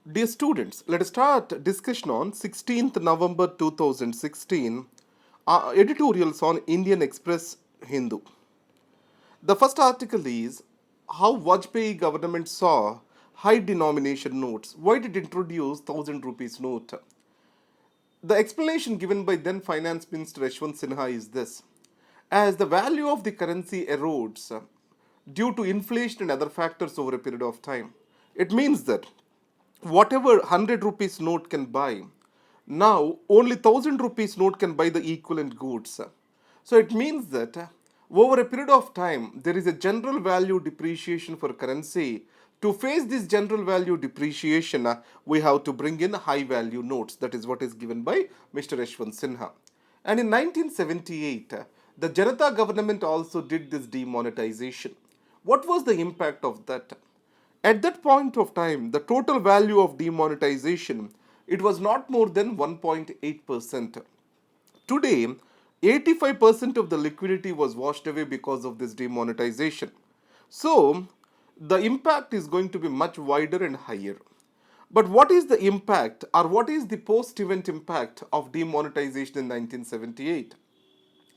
Dear students, let us start discussion on 16th November 2016 editorials on Indian Express Hindu. The first article is how Vajpayee government saw high denomination notes. Why did it introduce 1000 rupees note? The explanation given by then Finance Minister Yashwant Sinha is this. As the value of the currency erodes due to inflation and other factors over a period of time, it means that whatever 100 rupees note can buy, now only 1000 rupees note can buy the equivalent goods. So it means that over a period of time, there is a general value depreciation for currency. To face this general value depreciation, we have to bring in high value notes. That is what is given by Mr. Yashwant Sinha. And in 1978, the Janata government also did this demonetization. What was the impact of that? At that point of time, the total value of demonetization, it was not more than 1.8%. Today, 85% of the liquidity was washed away because of this demonetization. So, the impact is going to be much wider and higher. But what is the impact or what is the post event impact of demonetization in 1978?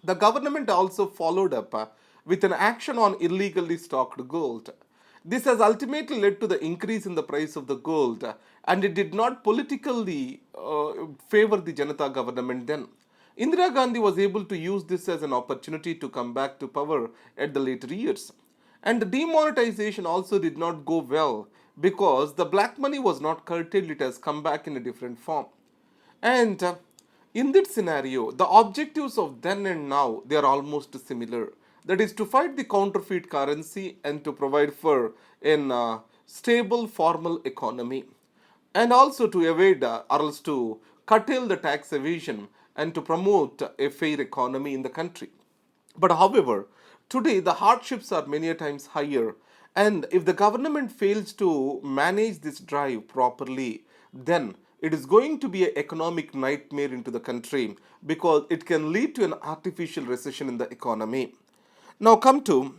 The government also followed up with an action on illegally stocked gold. This has ultimately led to the increase in the price of the gold, and it did not politically favor the Janata government then. Indira Gandhi was able to use this as an opportunity to come back to power at the later years. And the demonetization also did not go well because the black money was not curtailed, it has come back in a different form. And in that scenario, the objectives of then and now they are almost similar. That is to fight the counterfeit currency and to provide for a stable formal economy, and also to evade or else to curtail the tax evasion and to promote a fair economy in the country. But however, today the hardships are many a times higher, and if the government fails to manage this drive properly, then it is going to be an economic nightmare into the country because it can lead to an artificial recession in the economy. Now come to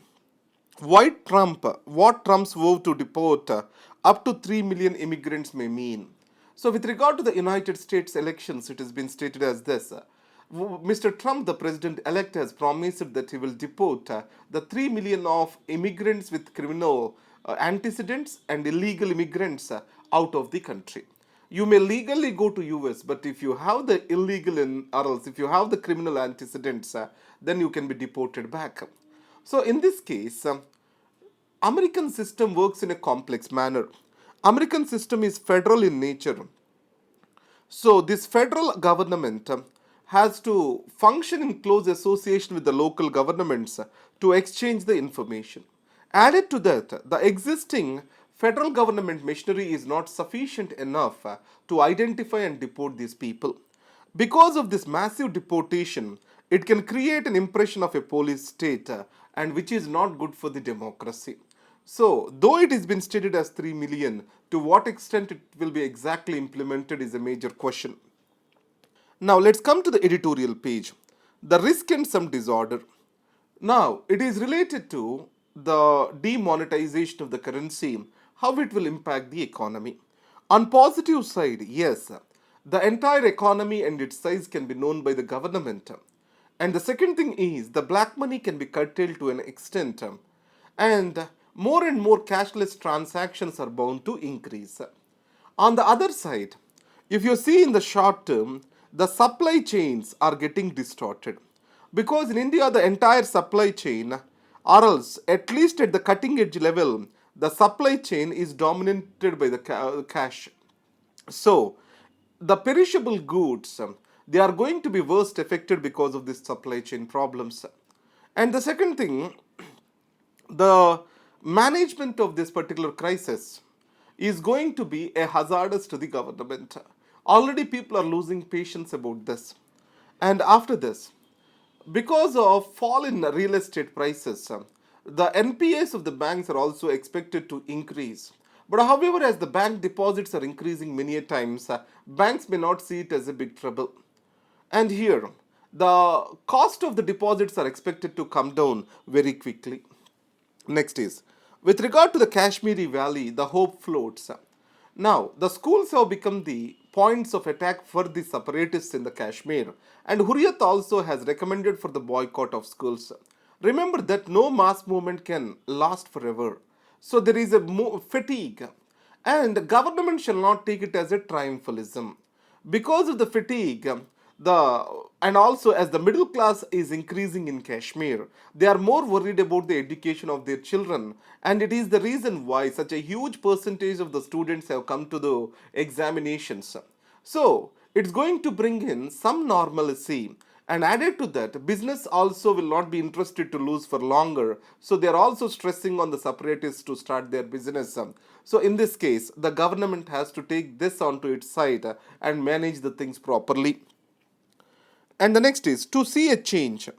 what Trump's vow to deport up to 3 million immigrants may mean. So, with regard to the United States elections, it has been stated as this. Mr. Trump, the president elect, has promised that he will deport the 3 million of immigrants with criminal antecedents and illegal immigrants out of the country. You may legally go to US, but if you have the illegal or else if you have the criminal antecedents, then you can be deported back. So in this case, American system works in a complex manner. American system is federal in nature. So this federal government has to function in close association with the local governments to exchange the information. Added to that, the existing federal government machinery is not sufficient enough to identify and deport these people. Because of this massive deportation, it can create an impression of a police state and which is not good for the democracy. So, though it has been stated as 3 million, to what extent it will be exactly implemented is a major question. Now, let's come to the editorial page. The risk and some disorder. Now, it is related to the demonetization of the currency, how it will impact the economy. On positive side, yes, the entire economy and its size can be known by the government. And the second thing is the black money can be curtailed to an extent. And more cashless transactions are bound to increase. On the other side, if you see in the short term, the supply chains are getting distorted. Because in India, the entire supply chain, or else at least at the cutting edge level, the supply chain is dominated by the cash. So, the perishable goods, they are going to be worst affected because of this supply chain problems. And the second thing, the management of this particular crisis is going to be a hazardous to the government. Already people are losing patience about this. And after this, because of fall in real estate prices, the NPAs of the banks are also expected to increase. But however, as the bank deposits are increasing many a times, banks may not see it as a big trouble. And here, the cost of the deposits are expected to come down very quickly. Next is, with regard to the Kashmiri Valley, the hope floats. Now, the schools have become the points of attack for the separatists in the Kashmir, and Hurriyat also has recommended for the boycott of schools. Remember that no mass movement can last forever. So there is a fatigue, and the government shall not take it as a triumphalism. Because of the fatigue, the and also as the middle class is increasing in Kashmir, they are more worried about the education of their children, and it is the reason why such a huge percentage of the students have come to the examinations. So it's going to bring in some normalcy, and added to that, business also will not be interested to lose for longer. So they are also stressing on the separatists to start their business. So in this case, the government has to take this onto its side and manage the things properly. And the next is to see a change,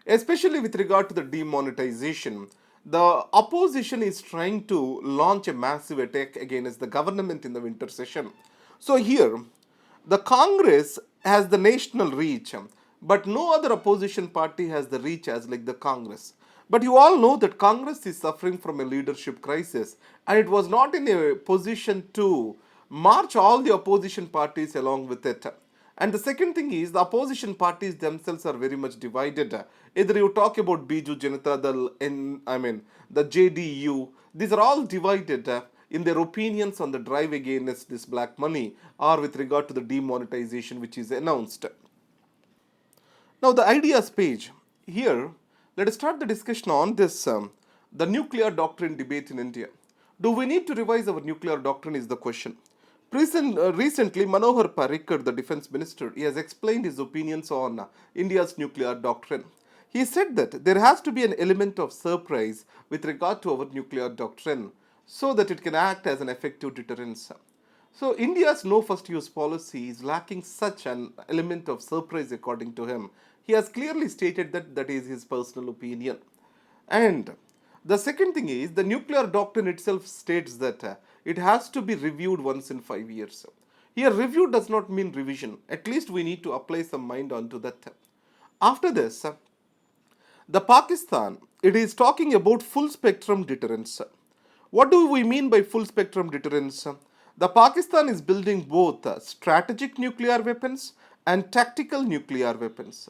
especially with regard to the demonetization. The opposition is trying to launch a massive attack against the government in the winter session. So here, the Congress has the national reach, but no other opposition party has the reach as like the Congress. But you all know that Congress is suffering from a leadership crisis, and it was not in a position to march all the opposition parties along with it. And the second thing is the opposition parties themselves are very much divided. Either you talk about Biju Janata Dal, the JDU, these are all divided in their opinions on the drive against this black money or with regard to the demonetization which is announced. Now, the ideas page. Here, let us start the discussion on this the nuclear doctrine debate in India. Do we need to revise our nuclear doctrine? Is the question. Recently, Manohar Parrikar, the defense minister, he has explained his opinions on India's nuclear doctrine. He said that there has to be an element of surprise with regard to our nuclear doctrine so that it can act as an effective deterrence. So India's no first use policy is lacking such an element of surprise according to him. He has clearly stated that that is his personal opinion. And the second thing is the nuclear doctrine itself states that it has to be reviewed once in 5 years. Here, review does not mean revision. At least we need to apply some mind onto that. After this, the Pakistan, it is talking about full spectrum deterrence. What do we mean by full spectrum deterrence? The Pakistan is building both strategic nuclear weapons and tactical nuclear weapons.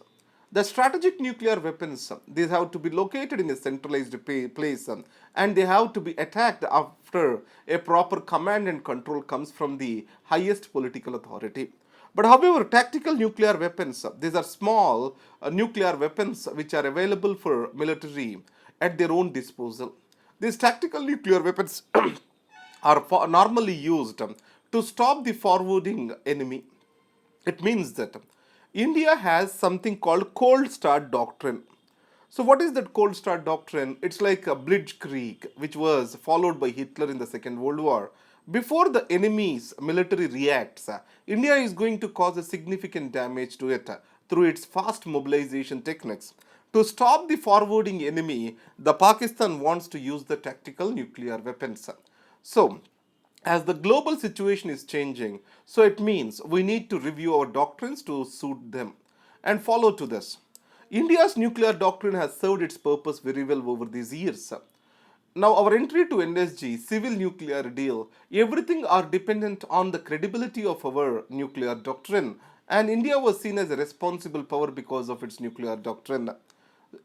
The strategic nuclear weapons, these have to be located in a centralized place and they have to be attacked after a proper command and control comes from the highest political authority. But however, tactical nuclear weapons, these are small nuclear weapons which are available for military at their own disposal. These tactical nuclear weapons are normally used to stop the forwarding enemy. It means that India has something called cold start doctrine. So what is that cold start doctrine? It's like a blitzkrieg, which was followed by Hitler in the Second World War. Before the enemy's military reacts, India is going to cause a significant damage to it through its fast mobilization techniques. To stop the forwarding enemy, the Pakistan wants to use the tactical nuclear weapons. So, as the global situation is changing, so it means we need to review our doctrines to suit them and follow to this. India's nuclear doctrine has served its purpose very well over these years. Now, our entry to NSG, civil nuclear deal, everything are dependent on the credibility of our nuclear doctrine, and India was seen as a responsible power because of its nuclear doctrine.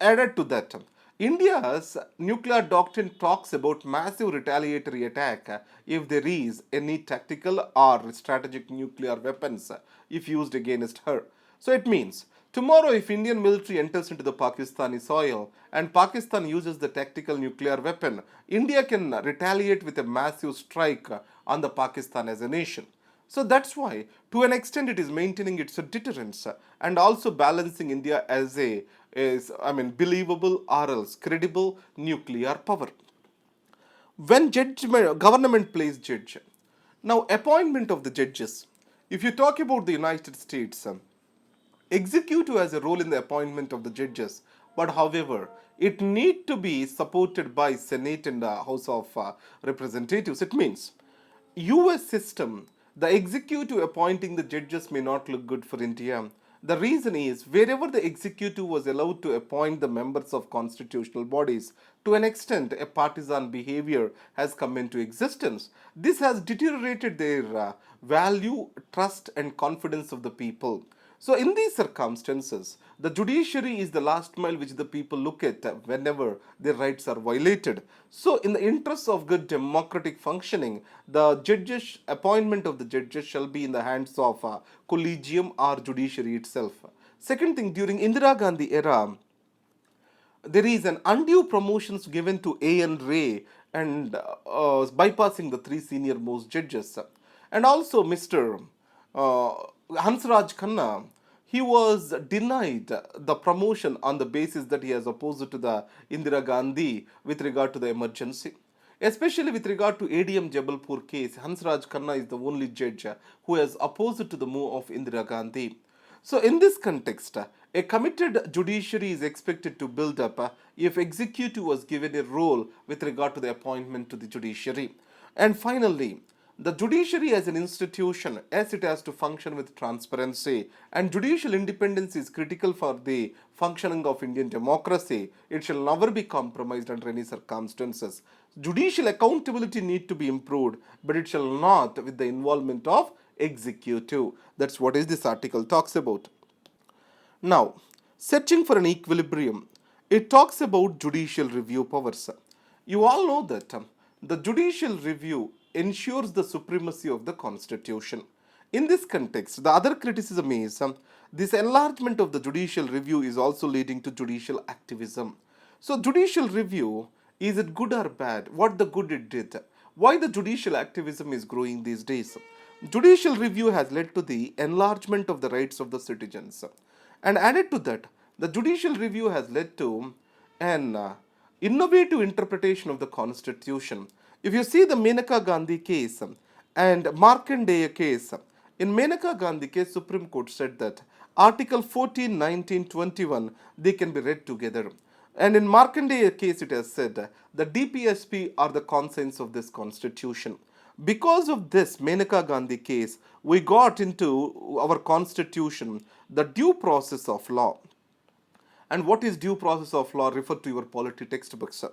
Added to that, India's nuclear doctrine talks about massive retaliatory attack if there is any tactical or strategic nuclear weapons if used against her. So it means tomorrow if Indian military enters into the Pakistani soil and Pakistan uses the tactical nuclear weapon, India can retaliate with a massive strike on the Pakistan as a nation. So that's why, to an extent, it is maintaining its deterrence and also balancing India as believable or else credible nuclear power. When government plays judge, now appointment of the judges. If you talk about the United States, executive has a role in the appointment of the judges, but however, it need to be supported by Senate and the House of Representatives. It means US system, the executive appointing the judges may not look good for India. The reason is wherever the executive was allowed to appoint the members of constitutional bodies, to an extent, a partisan behavior has come into existence. This has deteriorated their value, trust, and confidence of the people. So, in these circumstances, the judiciary is the last mile which the people look at whenever their rights are violated. So, in the interest of good democratic functioning, the judges appointment of the judges shall be in the hands of collegium or judiciary itself. Second thing, during Indira Gandhi era, there is an undue promotions given to A.N. Ray and bypassing the three senior most judges. And also Mr. Uh, Hansraj Khanna, he was denied the promotion on the basis that he has opposed to the Indira Gandhi with regard to the emergency. Especially with regard to ADM Jabalpur case, Hansraj Khanna is the only judge who has opposed to the move of Indira Gandhi. So, in this context, a committed judiciary is expected to build up if executive was given a role with regard to the appointment to the judiciary. And finally, the judiciary as an institution, as it has to function with transparency, and judicial independence is critical for the functioning of Indian democracy. It shall never be compromised under any circumstances. Judicial accountability need to be improved, but it shall not with the involvement of executive. That's what is this article talks about. Now, searching for an equilibrium, it talks about judicial review powers. You all know that the judicial review ensures the supremacy of the constitution. In this context, the other criticism is this enlargement of the judicial review is also leading to judicial activism. So, judicial review, is it good or bad? What the good it did? Why the judicial activism is growing these days? Judicial review has led to the enlargement of the rights of the citizens. And added to that, the judicial review has led to an innovative interpretation of the constitution. If you see the Menaka Gandhi case and Markandeya case, in Menaka Gandhi case, Supreme Court said that Article 14, 19, 21, they can be read together. And in Markandeya case, it has said the DPSP are the conscience of this constitution. Because of this Menaka Gandhi case, we got into our constitution the due process of law. And what is due process of law? Refer to your polity textbooks.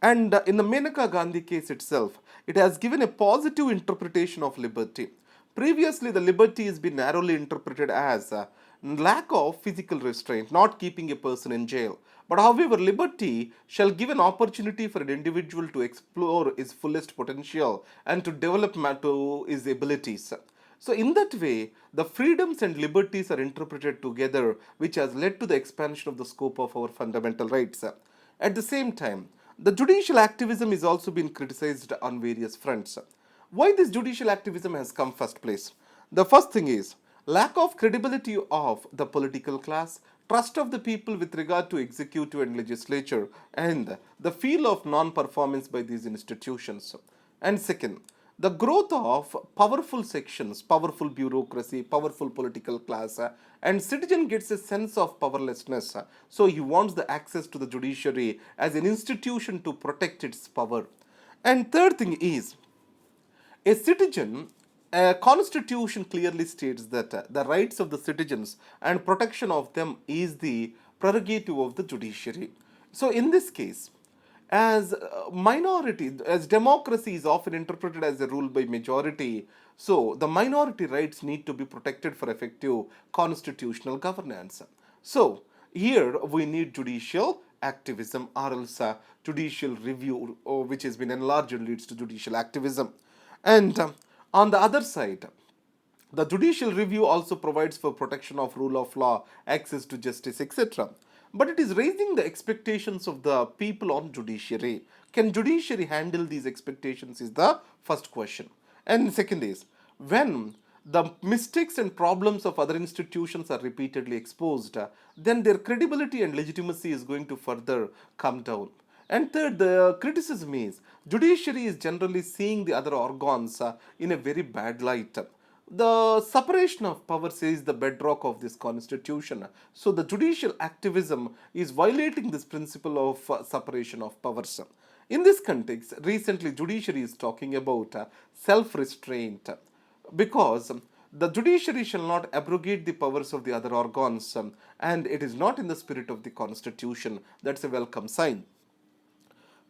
And in the Menaka Gandhi case itself, it has given a positive interpretation of liberty. Previously, the liberty has been narrowly interpreted as lack of physical restraint, not keeping a person in jail. But however, liberty shall give an opportunity for an individual to explore his fullest potential and to develop to his abilities. So, in that way, the freedoms and liberties are interpreted together, which has led to the expansion of the scope of our fundamental rights. At the same time, the judicial activism is also been criticized on various fronts. Why this judicial activism has come first place? The first thing is lack of credibility of the political class, trust of the people with regard to executive and legislature, and the feel of non-performance by these institutions. And second, the growth of powerful sections, powerful bureaucracy, powerful political class, and citizen gets a sense of powerlessness. So he wants the access to the judiciary as an institution to protect its power. And third thing is a citizen, a constitution clearly states that the rights of the citizens and protection of them is the prerogative of the judiciary. So, in this case, as minority, as democracy is often interpreted as a rule by majority, so the minority rights need to be protected for effective constitutional governance. So, here we need judicial activism or else judicial review, which has been enlarged leads to judicial activism. And on the other side, the judicial review also provides for protection of rule of law, access to justice, etc. But it is raising the expectations of the people on judiciary. Can judiciary handle these expectations is the first question. And second is, when the mistakes and problems of other institutions are repeatedly exposed, then their credibility and legitimacy is going to further come down. And third, the criticism is judiciary is generally seeing the other organs in a very bad light. The separation of powers is the bedrock of this constitution. So the judicial activism is violating this principle of separation of powers. In this context, recently judiciary is talking about self-restraint because The judiciary shall not abrogate the powers of the other organs, and it is not in the spirit of the constitution. That's a welcome sign.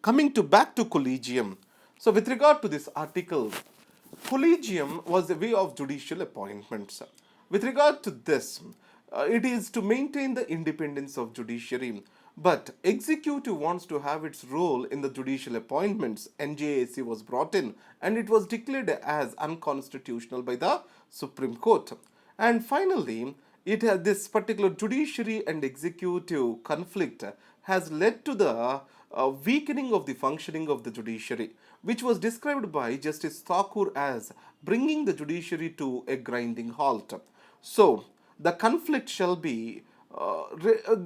Coming to back to collegium. So, with regard to this article, collegium was a way of judicial appointments. With regard to this, it is to maintain the independence of judiciary. But executive wants to have its role in the judicial appointments. NJAC was brought in and it was declared as unconstitutional by the Supreme Court. And finally, it has this particular judiciary and executive conflict has led to the weakening of the functioning of the judiciary, which was described by Justice Thakur as bringing the judiciary to a grinding halt. So, the conflict shall be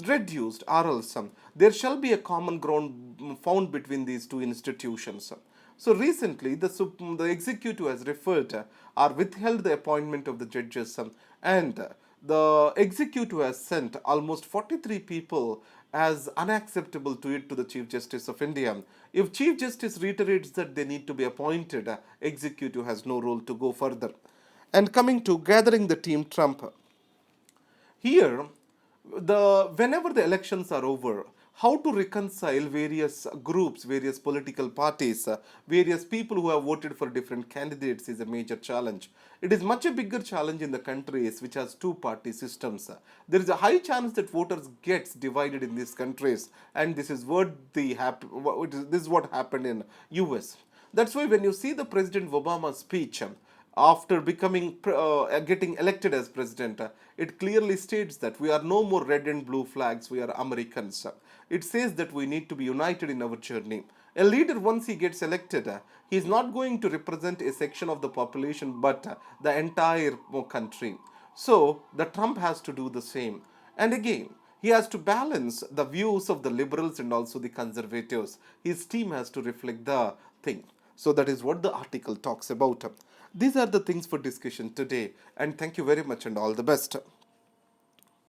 reduced, or else there shall be a common ground found between these two institutions. So recently, the executive has referred or withheld the appointment of the judges, and the executive has sent almost 43 people as unacceptable to it to the Chief Justice of India. If Chief Justice reiterates that they need to be appointed, executive has no role to go further. And coming to gathering the team Trump, here whenever the elections are over, how to reconcile various groups, various political parties, various people who have voted for different candidates is a major challenge. It is much a bigger challenge in the countries which has two party systems. There is a high chance that voters gets divided in these countries, and this is this is what happened in US. That's why when you see the President Obama speech, after getting elected as president, it clearly states that we are no more red and blue flags, we are Americans. It says that we need to be united in our journey. A leader, once he gets elected, he is not going to represent a section of the population but the entire country. So the Trump has to do the same. And again, he has to balance the views of the liberals and also the conservatives. His team has to reflect the thing. So that is what the article talks about. These are the things for discussion today, and thank you very much and all the best.